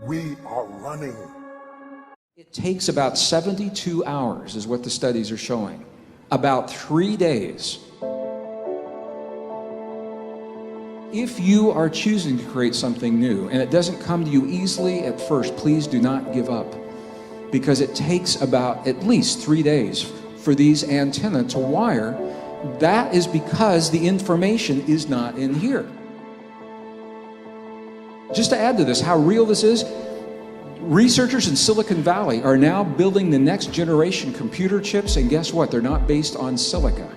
We are running. It takes about 72 hours, is what the studies are showing. About 3 days. If you are choosing to create something new and it doesn't come to you easily at first, please do not give up, because it takes about at least 3 days for these antennae to wire. That is because the information is not in here. Just to add to this, how real this is, researchers in Silicon Valley are now building the next generation computer chips, and guess what? They're not based on silica.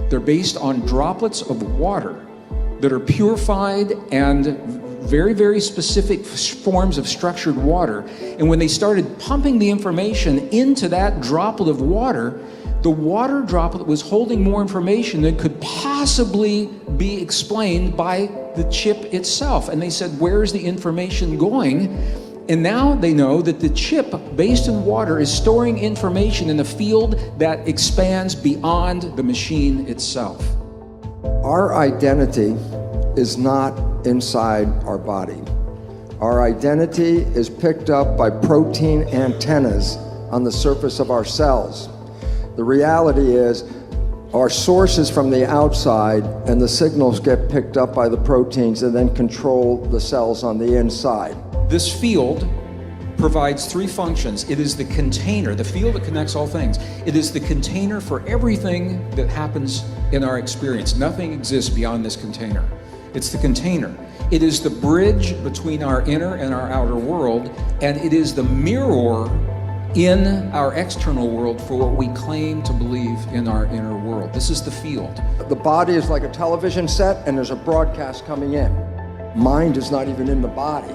They're based on droplets of water that are purified and very, very specific forms of structured water. And when they started pumping the information into that droplet of water, the water droplet was holding more information than could possibly be explained by the chip itself. And they said, where's the information going? And now they know that the chip based in water is storing information in a field that expands beyond the machine itself. Our identity is not inside our body. Our identity is picked up by protein antennas on the surface of our cells. The reality is our source is from the outside, and the signals get picked up by the proteins and then control the cells on the inside. This field provides three functions. It is the container, the field that connects all things. It is the container for everything that happens in our experience. Nothing exists beyond this container. It's the container. It is the bridge between our inner and our outer world, and it is the mirror in our external world for what we claim to believe in our inner world. This is the field. The body is like a television set, and there's a broadcast coming in. Mind is not even in the body.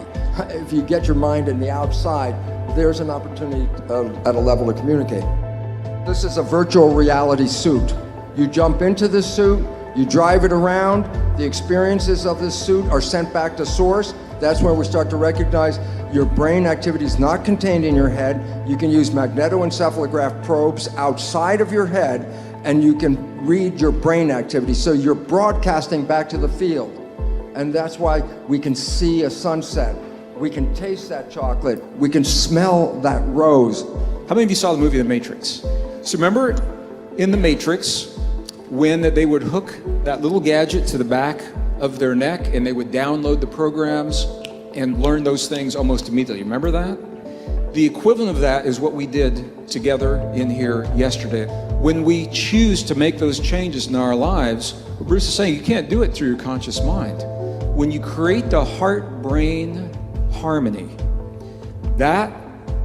If you get your mind in the outside, there's an opportunity at a level to communicate. This is a virtual reality suit. You jump into this suit, you drive it around, the experiences of this suit are sent back to source. That's where we start to recognize your brain activity is not contained in your head. You can use magnetoencephalograph probes outside of your head, and you can read your brain activity. So you're broadcasting back to the field. And that's why we can see a sunset. We can taste that chocolate. We can smell that rose. How many of you saw the movie The Matrix? So remember in The Matrix, when they would hook that little gadget to the back of their neck and they would download the programs and learn those things almost immediately. Remember that? The equivalent of that is what we did together in here yesterday. When we choose to make those changes in our lives, what Bruce is saying, you can't do it through your conscious mind. When you create the heart-brain harmony, that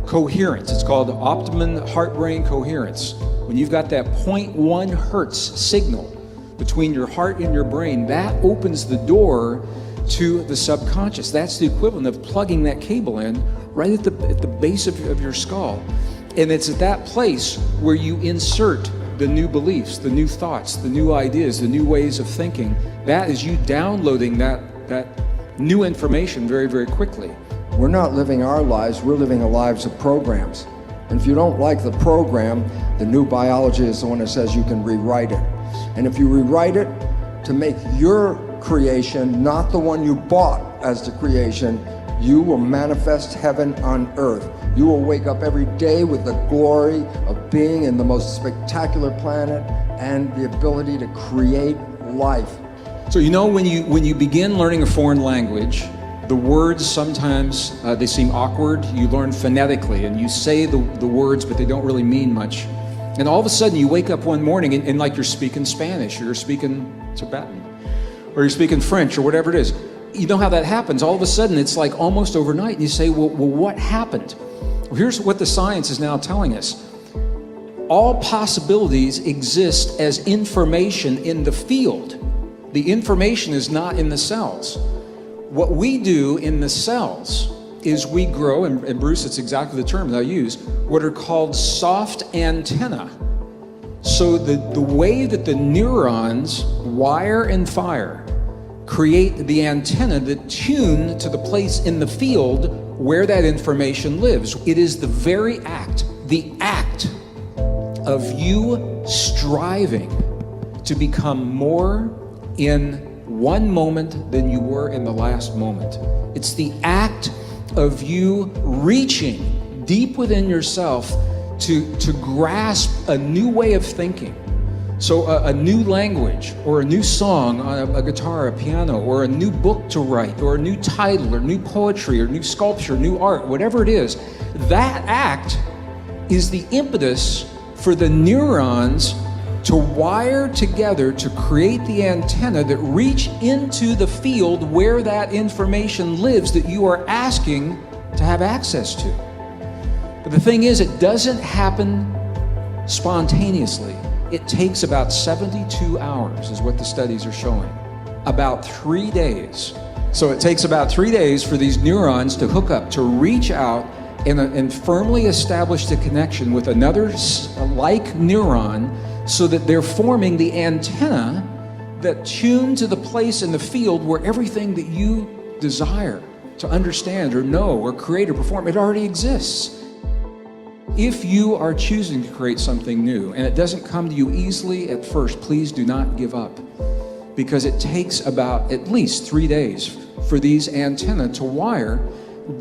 coherence, it's called optimum heart-brain coherence. When you've got that 0.1 hertz signal between your heart and your brain, that opens the door to the subconscious. That's the equivalent of plugging that cable in right at the base of your skull. And it's at that place where you insert the new beliefs, the new thoughts, the new ideas, the new ways of thinking. That is you downloading that new information very, very quickly. We're not living our lives, we're living the lives of programs. And if you don't like the program, the new biology is the one that says you can rewrite it. And if you rewrite it to make your creation, not the one you bought as the creation, you will manifest heaven on earth. You will wake up every day with the glory of being in the most spectacular planet and the ability to create life. So you know, when you begin learning a foreign language, the words sometimes they seem awkward. You learn phonetically and you say the words, but they don't really mean much. And all of a sudden you wake up one morning and like you're speaking Spanish, or you're speaking Tibetan, or you're speaking French, or whatever it is. You know how that happens. All of a sudden it's like almost overnight, and you say, well, what happened? Well, here's what the science is now telling us. All possibilities exist as information in the field. The information is not in the cells. What we do in the cells is we grow, and Bruce, it's exactly the term that I use, what are called soft antennae. So the way that the neurons wire and fire create the antenna that tune to the place in the field where that information lives. It is the very act, the act of you striving to become more in one moment than you were in the last moment. It's the act of you reaching deep within yourself to grasp a new way of thinking. So a new language, or a new song on a guitar, a piano, or a new book to write, or a new title, or new poetry, or new sculpture, new art, whatever it is, that act is the impetus for the neurons to wire together to create the antenna that reach into the field where that information lives that you are asking to have access to. But the thing is, it doesn't happen spontaneously. It takes about 72 hours, is what the studies are showing. About 3 days. So it takes about 3 days for these neurons to hook up, to reach out and firmly establish the connection with another like neuron, so that they're forming the antenna that tune to the place in the field where everything that you desire to understand or know or create or perform, it already exists. If you are choosing to create something new and it doesn't come to you easily at first, please do not give up, because it takes about at least 3 days for these antennae to wire.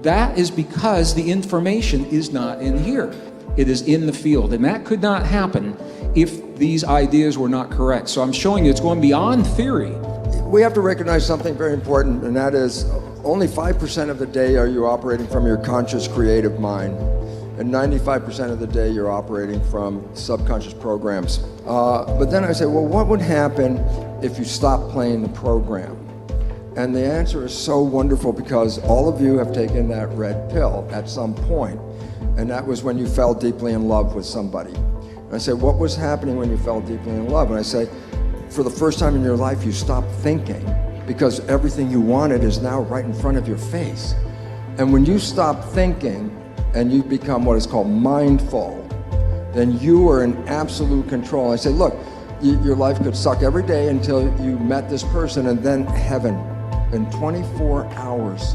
That is because the information is not in here. It is in the field, and that could not happen if these ideas were not correct. So I'm showing you it's going beyond theory. We have to recognize something very important, and that is only 5% of the day are you operating from your conscious creative mind, and 95% of the day you're operating from subconscious programs. But then I say, well, what would happen if you stopped playing the program? And the answer is so wonderful, because all of you have taken that red pill at some point, and that was when you fell deeply in love with somebody. And I say, what was happening when you fell deeply in love? And I say, for the first time in your life, you stopped thinking, because everything you wanted is now right in front of your face. And when you stop thinking and you become what is called mindful, then you are in absolute control. I say, look, your life could suck every day until you met this person, and then heaven. And 24 hours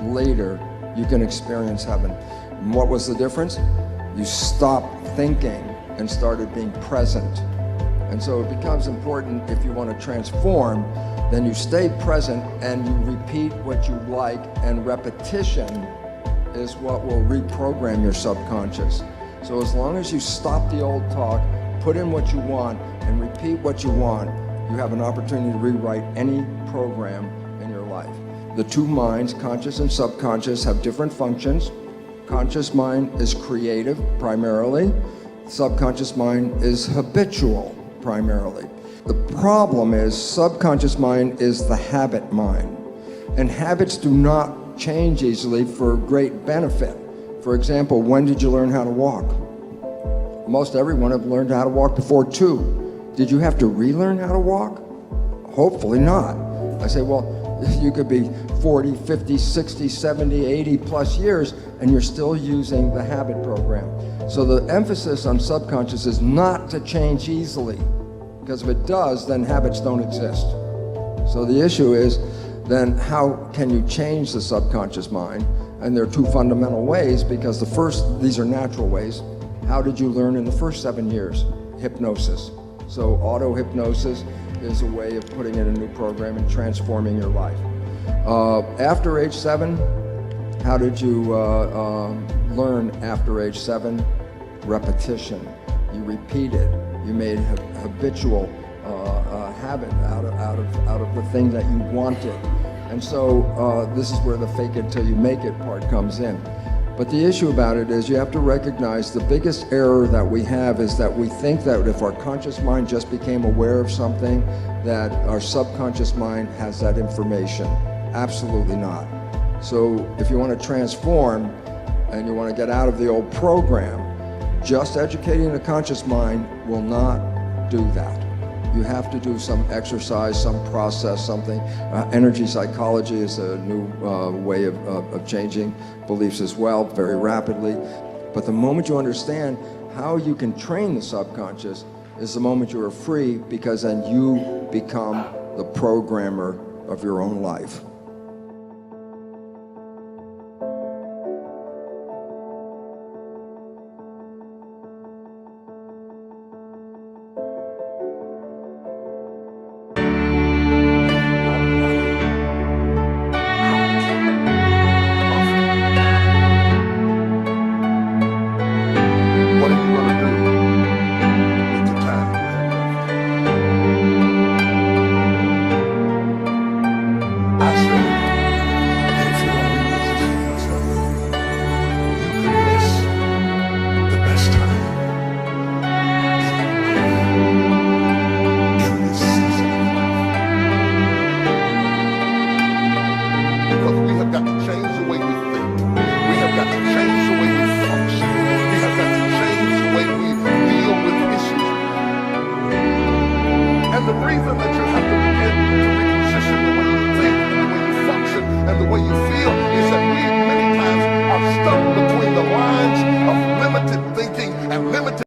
later, you can experience heaven. And what was the difference? You stopped thinking and started being present. And so it becomes important, if you want to transform, then you stay present and you repeat what you like, and repetition is what will reprogram your subconscious. So as long as you stop the old talk, put in what you want, and repeat what you want, you have an opportunity to rewrite any program in your life. The two minds, conscious and subconscious, have different functions. Conscious mind is creative, primarily. Subconscious mind is habitual, primarily. The problem is subconscious mind is the habit mind, and habits do not change easily for great benefit. For example, when did you learn how to walk? Most everyone have learned how to walk before 2. Did you have to relearn how to walk? Hopefully not. I say, well, you could be 40, 50, 60, 70, 80 plus years, and you're still using the habit program. So the emphasis on subconscious is not to change easily, because if it does, then habits don't exist. So the issue is, then how can you change the subconscious mind? And there are two fundamental ways, because the first, these are natural ways. How did you learn in the first 7 years? Hypnosis. So auto-hypnosis is a way of putting in a new program and transforming your life. After age 7, how did you learn after age 7? Repetition. You repeated. You made habitual habit out of the thing that you wanted. And so this is where the fake it till you make it part comes in. But the issue about it is, you have to recognize the biggest error that we have is that we think that if our conscious mind just became aware of something, that our subconscious mind has that information. Absolutely not. So if you want to transform and you want to get out of the old program, just educating the conscious mind will not do that. You have to do some exercise, some process, something. Energy psychology is a new way of changing beliefs as well, very rapidly. But the moment you understand how you can train the subconscious is the moment you are free, because then you become the programmer of your own life. the reason that you have to begin to reposition the way you think and the way you function and the way you feel is that we many times are stuck between the lines of limited thinking and limited